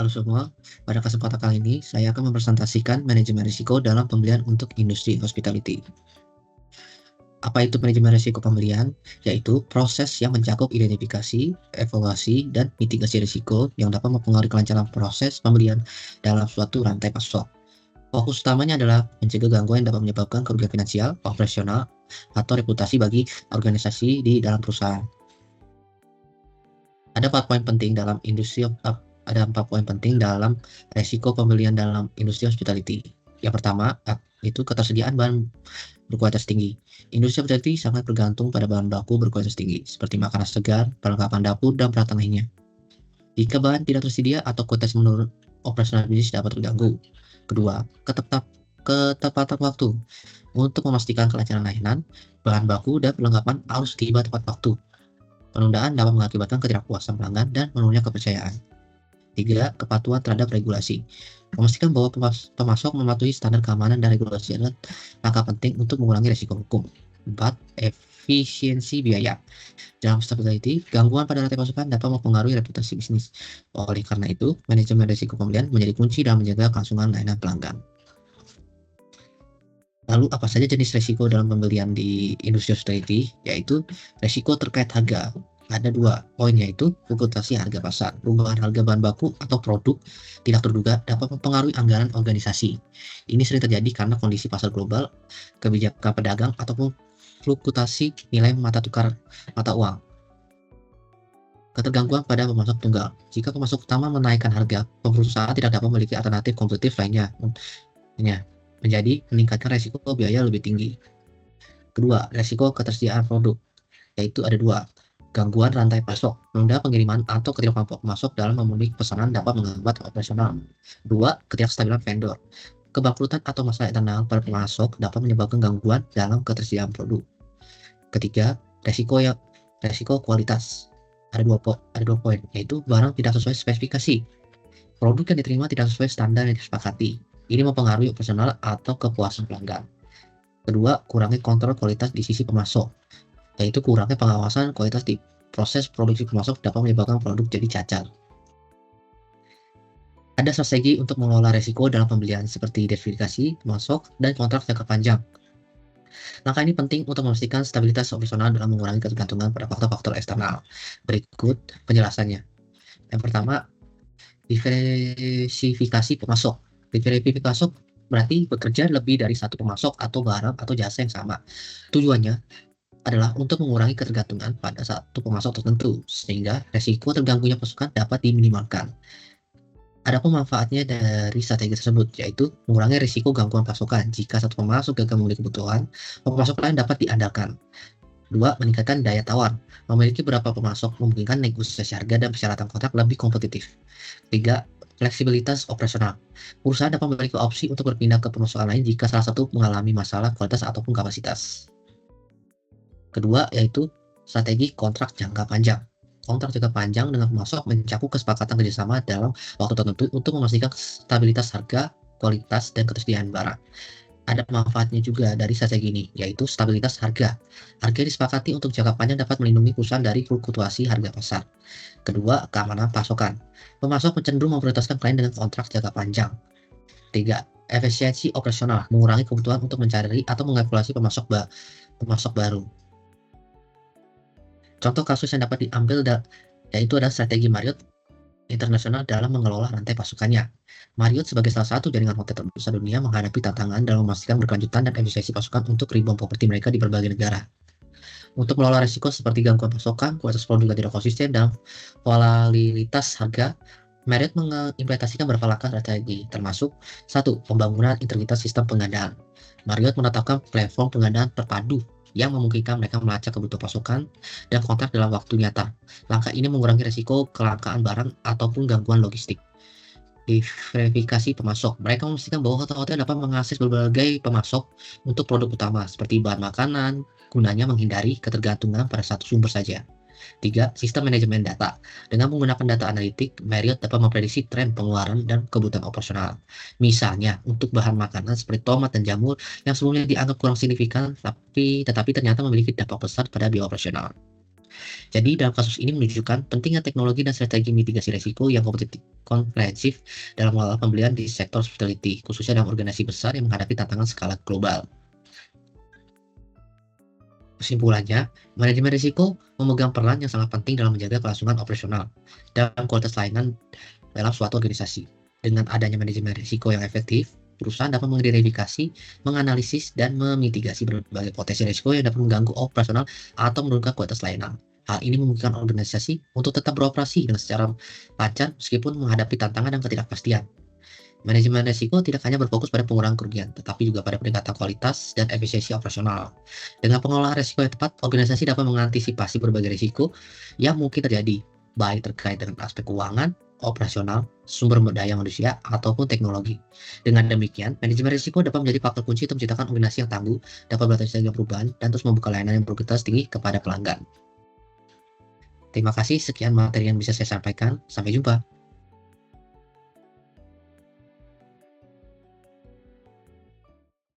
Halo semua, pada kesempatan kali ini saya akan mempresentasikan manajemen risiko dalam pembelian untuk industri hospitality. Apa itu manajemen risiko pembelian? Yaitu proses yang mencakup identifikasi, evaluasi, dan mitigasi risiko yang dapat mempengaruhi kelancaran proses pembelian dalam suatu rantai pasok. Fokus utamanya adalah mencegah gangguan yang dapat menyebabkan kerugian finansial, operasional, atau reputasi bagi organisasi di dalam perusahaan. Ada 4 poin penting dalam resiko pembelian dalam industri hospitality. Yang pertama, itu ketersediaan bahan berkualitas tinggi. Industri hospitality sangat bergantung pada bahan baku berkualitas tinggi, seperti makanan segar, perlengkapan dapur, dan peralatan lainnya. Jika bahan tidak tersedia atau kualitas menurun, operasional bisnis dapat terganggu. Kedua, ketepatan waktu. Untuk memastikan kelancaran layanan, bahan baku dan perlengkapan harus tiba tepat waktu. Penundaan dapat mengakibatkan ketidakpuasan pelanggan dan menurunnya kepercayaan. 3. Kepatuhan terhadap regulasi. Memastikan bahwa pemasok mematuhi standar keamanan dan regulasi adalah langkah penting untuk mengurangi risiko hukum. 4. Efisiensi biaya. Dalam hospitality, gangguan pada rantai pasokan dapat mempengaruhi reputasi bisnis. Oleh karena itu, manajemen risiko pembelian menjadi kunci dalam menjaga kelangsungan layanan pelanggan. Lalu apa saja jenis risiko dalam pembelian di industri hospitality? Yaitu risiko terkait harga. Ada 2 poin, yaitu fluktuasi harga pasar. Perubahan harga bahan baku atau produk tidak terduga dapat mempengaruhi anggaran organisasi. Ini sering terjadi karena kondisi pasar global, kebijakan pedagang, ataupun fluktuasi nilai mata uang. Ketergangguan pada pemasok tunggal. Jika pemasok utama menaikkan harga, perusahaan tidak dapat memiliki alternatif kompetitif lainnya. Menjadi meningkatkan resiko biaya lebih tinggi. Kedua, resiko ketersediaan produk, yaitu ada 2. Gangguan rantai pasok, menunda pengiriman atau ketidakmampuan pemasok dalam memenuhi pesanan dapat menghambat operasional. 2. Ketidakstabilan vendor. Kebangkrutan atau masalah internal pada pemasok dapat menyebabkan gangguan dalam ketersediaan produk. Ketiga, resiko kualitas. Ada dua poin, yaitu barang tidak sesuai spesifikasi. Produk yang diterima tidak sesuai standar yang disepakati. Ini mempengaruhi operasional atau kepuasan pelanggan. Kedua, kurangnya kontrol kualitas di sisi pemasok, yaitu kurangnya pengawasan kualitas di proses produksi pemasok dapat menyebabkan produk jadi cacat. Ada strategi untuk mengelola risiko dalam pembelian seperti diversifikasi pemasok dan kontrak jangka panjang. Langkah ini penting untuk memastikan stabilitas operasional dalam mengurangi ketergantungan pada faktor-faktor eksternal. Berikut penjelasannya. Yang pertama, diversifikasi pemasok. Diversifikasi pemasok berarti bekerja lebih dari satu pemasok atau barang atau jasa yang sama. Tujuannya adalah untuk mengurangi ketergantungan pada satu pemasok tertentu, sehingga resiko terganggunya pasokan dapat diminimalkan. Ada manfaatnya dari strategi tersebut, yaitu mengurangi risiko gangguan pasokan. Jika satu pemasok gagal memenuhi kebutuhan, pemasok lain dapat diandalkan. 2. Meningkatkan daya tawar. Memiliki beberapa pemasok memungkinkan negosiasi harga dan persyaratan kontrak lebih kompetitif. 3. Fleksibilitas operasional. Perusahaan dapat memiliki opsi untuk berpindah ke pemasokan lain jika salah satu mengalami masalah kualitas ataupun kapasitas. Kedua, yaitu strategi kontrak jangka panjang. Kontrak jangka panjang dengan pemasok mencakup kesepakatan kerjasama dalam waktu tertentu untuk memastikan stabilitas harga, kualitas, dan ketersediaan barang. Ada manfaatnya juga dari strategi ini, yaitu stabilitas harga. Harga yang disepakati untuk jangka panjang dapat melindungi perusahaan dari fluktuasi harga pasar. Kedua, keamanan pasokan. Pemasok cenderung memprioritaskan klien dengan kontrak jangka panjang. 3. Efisiensi operasional, mengurangi kebutuhan untuk mencari atau mengevaluasi pemasok baru. Contoh kasus yang dapat diambil yaitu ada strategi Marriott Internasional dalam mengelola rantai pasokannya. Marriott sebagai salah satu jaringan hotel terbesar dunia menghadapi tantangan dalam memastikan berkelanjutan dan efisiensi pasokan untuk ribuan properti mereka di berbagai negara. Untuk mengelola risiko seperti gangguan pasokan, kualitas produk yang tidak konsisten, dan volatilitas harga, Marriott mengimplementasikan beberapa langkah strategi, termasuk 1. Pembangunan integritas sistem penggandaan. Marriott menetapkan platform penggandaan terpadu yang memungkinkan mereka melacak kebutuhan pasokan dan kontrak dalam waktu nyata. Langkah ini mengurangi risiko kelangkaan barang ataupun gangguan logistik. Diversifikasi pemasok. Mereka memastikan bahwa hotel-hotel dapat mengakses berbagai pemasok untuk produk utama seperti bahan makanan, gunanya menghindari ketergantungan pada satu sumber saja. 3. Sistem manajemen data. Dengan menggunakan data analitik, Marriott dapat memprediksi tren pengeluaran dan kebutuhan operasional. Misalnya, untuk bahan makanan seperti tomat dan jamur yang sebelumnya dianggap kurang signifikan, tetapi ternyata memiliki dampak besar pada biaya operasional. Jadi dalam kasus ini menunjukkan pentingnya teknologi dan strategi mitigasi risiko yang komprehensif dalam mengelola pembelian di sektor hospitality, khususnya dalam organisasi besar yang menghadapi tantangan skala global. Kesimpulannya, manajemen risiko memegang peran yang sangat penting dalam menjaga kelangsungan operasional dan kualitas layanan dalam suatu organisasi. Dengan adanya manajemen risiko yang efektif, perusahaan dapat mengidentifikasi, menganalisis, dan memitigasi berbagai potensi risiko yang dapat mengganggu operasional atau menurunkan kualitas layanan. Hal ini memungkinkan organisasi untuk tetap beroperasi dengan secara lancar meskipun menghadapi tantangan dan ketidakpastian. Manajemen risiko tidak hanya berfokus pada pengurangan kerugian, tetapi juga pada peningkatan kualitas dan efisiensi operasional. Dengan pengelolaan risiko yang tepat, organisasi dapat mengantisipasi berbagai risiko yang mungkin terjadi, baik terkait dengan aspek keuangan, operasional, sumber daya manusia, ataupun teknologi. Dengan demikian, manajemen risiko dapat menjadi faktor kunci untuk menciptakan organisasi yang tangguh, dapat beradaptasi dengan perubahan, dan terus membuka layanan yang berkualitas tinggi kepada pelanggan. Terima kasih, sekian materi yang bisa saya sampaikan. Sampai jumpa.